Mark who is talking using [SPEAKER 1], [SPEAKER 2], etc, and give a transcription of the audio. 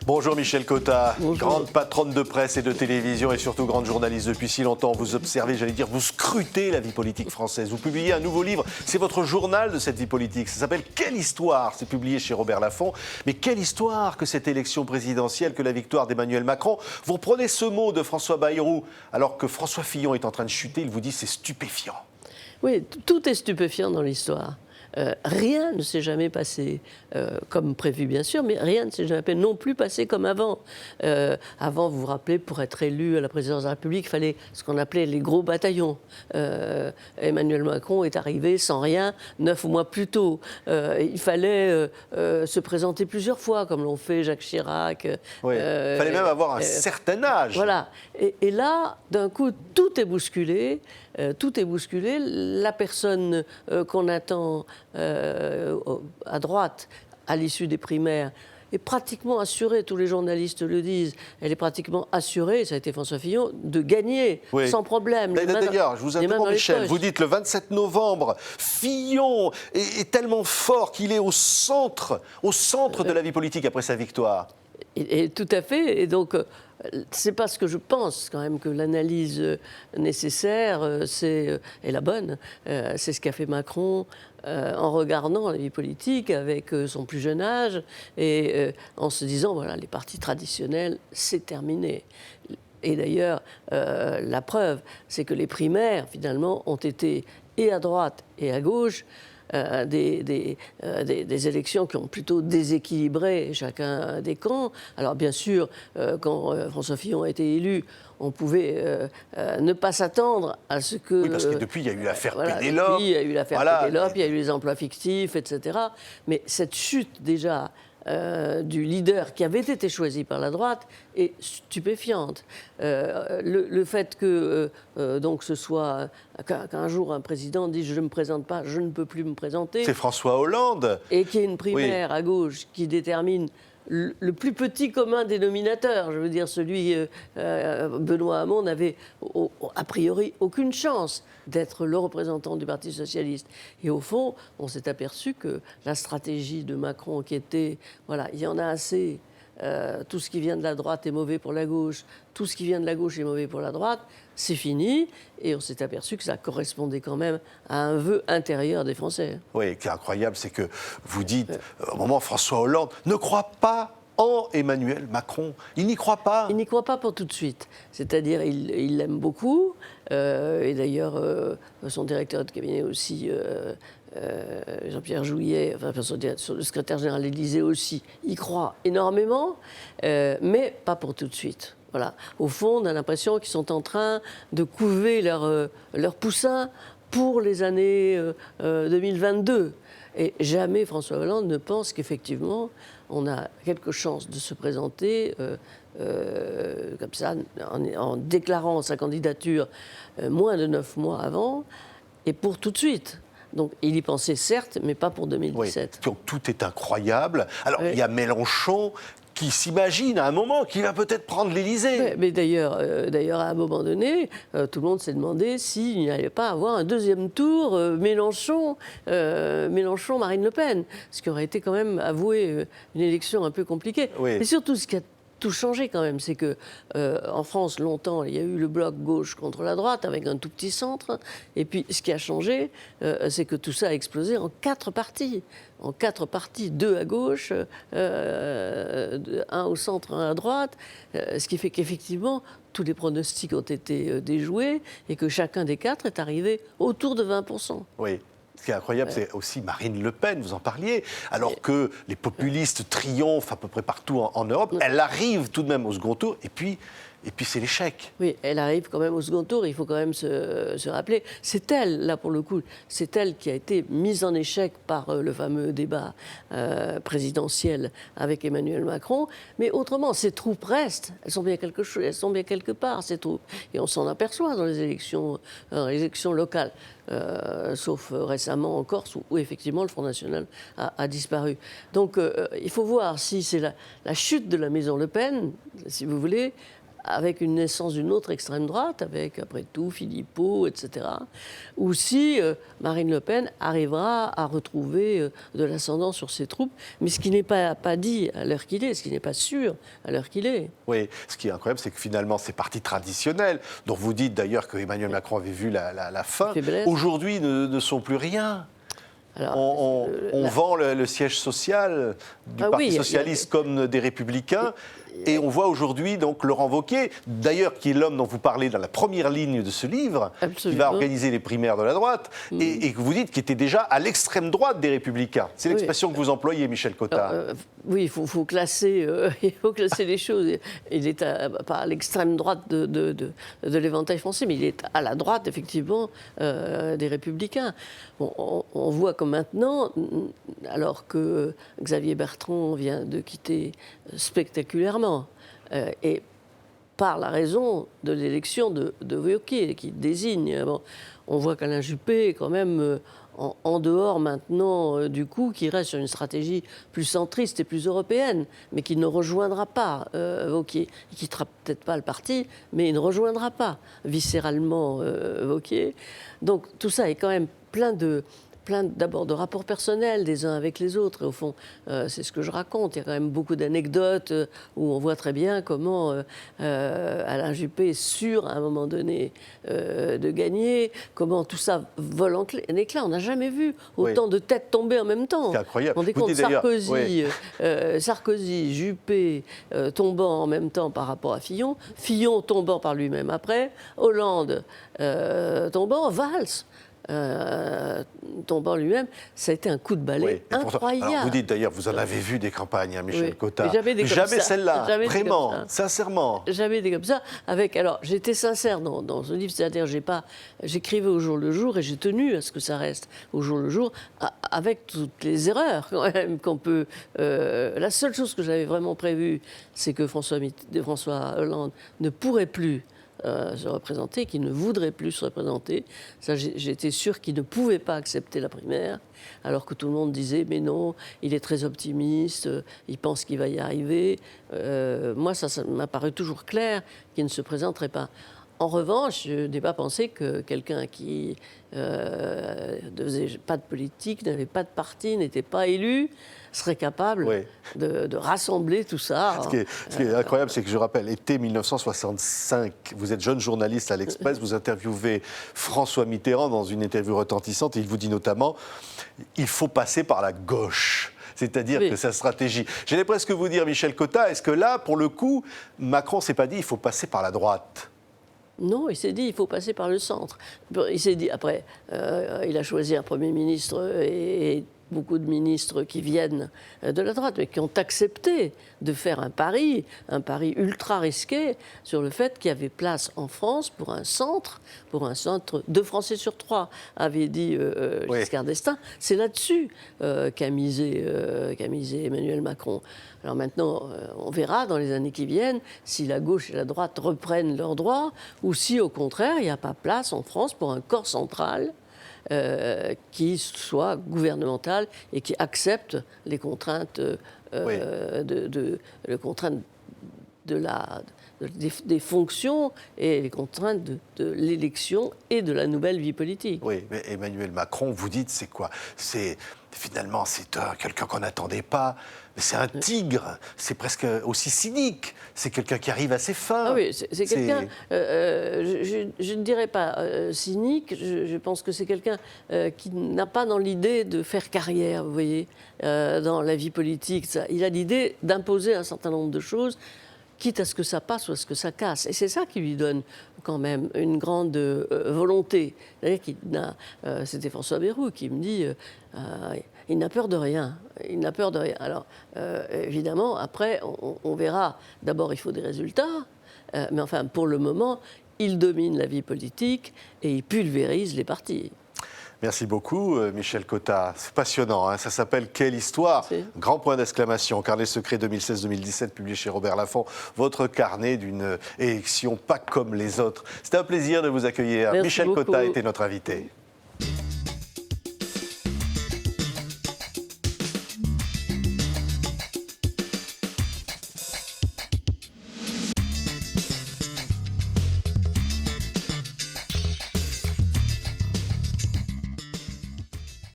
[SPEAKER 1] Bonjour Michel Cotta,
[SPEAKER 2] Bonjour.
[SPEAKER 1] grande patronne de presse et de télévision et surtout grande journaliste depuis si longtemps. Vous observez, j'allais dire, vous scrutez la vie politique française. Vous publiez un nouveau livre, c'est votre journal de cette vie politique. Ça s'appelle « Quelle histoire ?» C'est publié chez Robert Laffont. Mais quelle histoire que cette élection présidentielle, que la victoire d'Emmanuel Macron. Vous reprenez ce mot de François Bayrou, alors que François Fillon est en train de chuter, il vous dit c'est stupéfiant.
[SPEAKER 2] Oui, tout est stupéfiant dans l'histoire. Rien ne s'est jamais passé comme prévu, bien sûr, mais rien ne s'est jamais non plus passé comme avant. Avant, vous vous rappelez, pour être élu à la présidence de la République, il fallait ce qu'on appelait les gros bataillons. Emmanuel Macron est arrivé sans rien 9 mois plus tôt. Il fallait se présenter plusieurs fois, comme l'ont fait Jacques Chirac.
[SPEAKER 1] Oui. Il fallait même avoir un certain âge.
[SPEAKER 2] Voilà. Et là, d'un coup, tout est bousculé. Tout est bousculé. La personne qu'on attend à droite, à l'issue des primaires, est pratiquement assurée, tous les journalistes le disent, elle est pratiquement assurée, ça a été François Fillon, de gagner sans problème.
[SPEAKER 1] D'ailleurs, je vous interromps Michel, vous dites le 27 novembre, Fillon est tellement fort qu'il est au centre de la vie politique après sa victoire.
[SPEAKER 2] Et tout à fait, et donc c'est parce que je pense quand même que l'analyse nécessaire est la bonne. C'est ce qu'a fait Macron en regardant la vie politique avec son plus jeune âge et en se disant, voilà, les partis traditionnels, c'est terminé. Et d'ailleurs, la preuve, c'est que les primaires, finalement, ont été et à droite et à gauche, des élections qui ont plutôt déséquilibré chacun des camps. Alors bien sûr, quand François Fillon a été élu, on pouvait ne pas s'attendre à ce que...
[SPEAKER 1] Oui, parce que depuis, il y a eu l'affaire
[SPEAKER 2] Pénélope.
[SPEAKER 1] Depuis,
[SPEAKER 2] il y a eu l'affaire Pénélope, il y a eu les emplois fictifs, etc. Mais cette chute, déjà, du leader qui avait été choisi par la droite est stupéfiante. Le fait que donc ce soit qu'un jour un président dise je ne me présente pas, je ne peux plus me présenter.
[SPEAKER 1] C'est François Hollande.
[SPEAKER 2] Et qu'il y ait une primaire à gauche qui détermine le plus petit commun dénominateur, je veux dire celui Benoît Hamon n'avait a priori aucune chance d'être le représentant du Parti socialiste. Et au fond, on s'est aperçu que la stratégie de Macron qui était, voilà, il y en a assez, tout ce qui vient de la droite est mauvais pour la gauche, tout ce qui vient de la gauche est mauvais pour la droite, c'est fini. Et on s'est aperçu que ça correspondait quand même à un vœu intérieur des Français.
[SPEAKER 1] Oui, ce qui est incroyable, c'est que vous dites, au moment François Hollande ne croit pas en Emmanuel Macron. Il n'y croit pas.
[SPEAKER 2] Il n'y croit pas pour tout de suite. C'est-à-dire, il l'aime beaucoup. Et d'ailleurs, son directeur de cabinet aussi, Jean-Pierre Jouyet, enfin, le secrétaire général de l'Élysée aussi, y croit énormément, mais pas pour tout de suite. Voilà. Au fond, on a l'impression qu'ils sont en train de couver leur poussin pour les années 2022. Et jamais François Hollande ne pense qu'effectivement, on a quelque chance de se présenter comme ça, en déclarant sa candidature moins de 9 mois avant, et pour tout de suite. Donc il y pensait certes, mais pas pour 2017.
[SPEAKER 1] Oui, donc tout est incroyable. Alors il y a Mélenchon qui s'imagine à un moment qu'il va peut-être prendre l'Élysée.
[SPEAKER 2] Mais d'ailleurs, à un moment donné, tout le monde s'est demandé s'il n'y allait pas avoir un deuxième tour Mélenchon-Marine Le Pen, ce qui aurait été quand même, avoué, une élection un peu compliquée.
[SPEAKER 1] Oui.
[SPEAKER 2] Mais surtout, ce qui a tout changé quand même, c'est que en France, longtemps, il y a eu le bloc gauche contre la droite avec un tout petit centre. Et puis, ce qui a changé, c'est que tout ça a explosé en 4 partis. En 4 partis, 2 à gauche, 1 au centre, 1 à droite. Ce qui fait qu'effectivement, tous les pronostics ont été déjoués et que chacun des 4 est arrivé autour de 20%.
[SPEAKER 1] Oui. Ce qui est incroyable, c'est aussi Marine Le Pen, vous en parliez, alors que les populistes triomphent à peu près partout en Europe, elle arrive tout de même au second tour, et puis c'est l'échec.
[SPEAKER 2] Oui, elle arrive quand même au second tour, il faut quand même se rappeler. C'est elle, là pour le coup, c'est elle qui a été mise en échec par le fameux débat présidentiel avec Emmanuel Macron. Mais autrement, ces troupes restent, elles sont bien quelque part, ces troupes. Et on s'en aperçoit dans les élections locales. Sauf récemment en Corse, où effectivement le Front National a disparu. Donc il faut voir si c'est la chute de la maison Le Pen, si vous voulez, avec une naissance d'une autre extrême droite, avec après tout Philippot, etc., ou si Marine Le Pen arrivera à retrouver de l'ascendant sur ses troupes, mais ce qui n'est pas dit à l'heure qu'il est, ce qui n'est pas sûr à l'heure qu'il est.
[SPEAKER 1] Oui, ce qui est incroyable, c'est que finalement, ces partis traditionnels, dont vous dites d'ailleurs que Emmanuel Macron avait vu la fin, aujourd'hui ne sont plus rien. Alors, on vend le siège social du Parti socialiste comme des républicains. Et on voit aujourd'hui donc Laurent Wauquiez, d'ailleurs qui est l'homme dont vous parlez dans la première ligne de ce livre, qui va organiser les primaires de la droite, et que vous dites qu'il était déjà à l'extrême droite des Républicains. C'est l'expression que vous employez, Michel Cotta.
[SPEAKER 2] Oui, il faut classer les choses. Il est pas à l'extrême droite de l'éventail français, mais il est à la droite, effectivement, des Républicains. Bon, on voit que maintenant, alors que Xavier Bertrand vient de quitter spectaculairement, et par la raison de l'élection de Wauquiez, qui désigne. Bon, on voit qu'Alain Juppé est quand même en dehors maintenant du coup, qui reste sur une stratégie plus centriste et plus européenne, mais qui ne rejoindra pas Wauquiez. Il ne quittera peut-être pas le parti, mais il ne rejoindra pas viscéralement Wauquiez. Donc tout ça est quand même plein d'abord de rapports personnels des uns avec les autres. Et au fond, c'est ce que je raconte. Il y a quand même beaucoup d'anecdotes où on voit très bien comment Alain Juppé est sûr, à un moment donné, de gagner, comment tout ça vole en éclats. On n'a jamais vu autant de têtes tomber en même temps.
[SPEAKER 1] C'est incroyable.
[SPEAKER 2] On décompte Sarkozy, Juppé tombant en même temps par rapport à Fillon, Fillon tombant par lui-même après, Hollande tombant, Valls tombant lui-même, ça a été un coup de balai incroyable.
[SPEAKER 1] Alors vous dites d'ailleurs, vous en avez vu des campagnes, Michel Cotta.
[SPEAKER 2] Jamais
[SPEAKER 1] celle-là, vraiment, sincèrement.
[SPEAKER 2] Jamais des comme ça. Alors, j'étais sincère dans ce livre, c'est-à-dire j'écrivais au jour le jour et j'ai tenu à ce que ça reste au jour le jour, avec toutes les erreurs quand même qu'on peut. La seule chose que j'avais vraiment prévue, c'est que François Hollande ne pourrait plus se représenter, qui ne voudrait plus se représenter. Ça, j'étais sûr qu'il ne pouvait pas accepter la primaire, alors que tout le monde disait « mais non, il est très optimiste, il pense qu'il va y arriver ». Moi, ça m'a paru toujours clair qu'il ne se présenterait pas. En revanche, je n'ai pas pensé que quelqu'un qui ne faisait pas de politique, n'avait pas de parti, n'était pas élu, serait capable de rassembler tout ça.
[SPEAKER 1] Ce qui est incroyable, c'est que je rappelle, été 1965, vous êtes jeune journaliste à l'Express, vous interviewez François Mitterrand dans une interview retentissante, et il vous dit notamment « il faut passer par la gauche ». C'est-à-dire que sa stratégie... J'allais presque vous dire, Michel Cotta, est-ce que là, pour le coup, Macron ne s'est pas dit « il faut passer par la droite » ?
[SPEAKER 2] Non, il s'est dit il faut passer par le centre. Il s'est dit, après, il a choisi un Premier ministre et beaucoup de ministres qui viennent de la droite, mais qui ont accepté de faire un pari ultra risqué sur le fait qu'il y avait place en France pour un centre 2 Français sur 3, avait dit Giscard d'Estaing. C'est là-dessus qu'a misé Emmanuel Macron. Alors maintenant, on verra dans les années qui viennent si la gauche et la droite reprennent leurs droits ou si, au contraire, il n'y a pas place en France pour un corps central qui soit gouvernemental et qui accepte les contraintes, des fonctions et les contraintes de l'élection et de la nouvelle vie politique.
[SPEAKER 1] Oui, mais Emmanuel Macron, vous dites, c'est quoi ? Finalement, c'est quelqu'un qu'on n'attendait pas. Mais c'est un tigre, c'est presque aussi cynique. C'est quelqu'un qui arrive à ses fins.
[SPEAKER 2] Ah oui, c'est quelqu'un, je ne dirais pas cynique, je pense que c'est quelqu'un qui n'a pas dans l'idée de faire carrière, vous voyez, dans la vie politique. Il a l'idée d'imposer un certain nombre de choses, quitte à ce que ça passe ou à ce que ça casse. Et c'est ça qui lui donne quand même une grande volonté. C'était François Bayrou qui me dit il n'a peur de rien. Il n'a peur de rien. Alors, évidemment, après, on verra. D'abord, il faut des résultats. Mais enfin, pour le moment, il domine la vie politique et il pulvérise les partis.
[SPEAKER 1] Merci beaucoup, Michel Cotta. C'est passionnant, hein. Ça s'appelle « Quelle histoire ?» Grand point d'exclamation. Carnet secret 2016-2017, publié chez Robert Laffont. Votre carnet d'une élection pas comme les autres. C'était un plaisir de vous accueillir.
[SPEAKER 2] Merci
[SPEAKER 1] Michel
[SPEAKER 2] beaucoup.
[SPEAKER 1] Cotta était notre invité.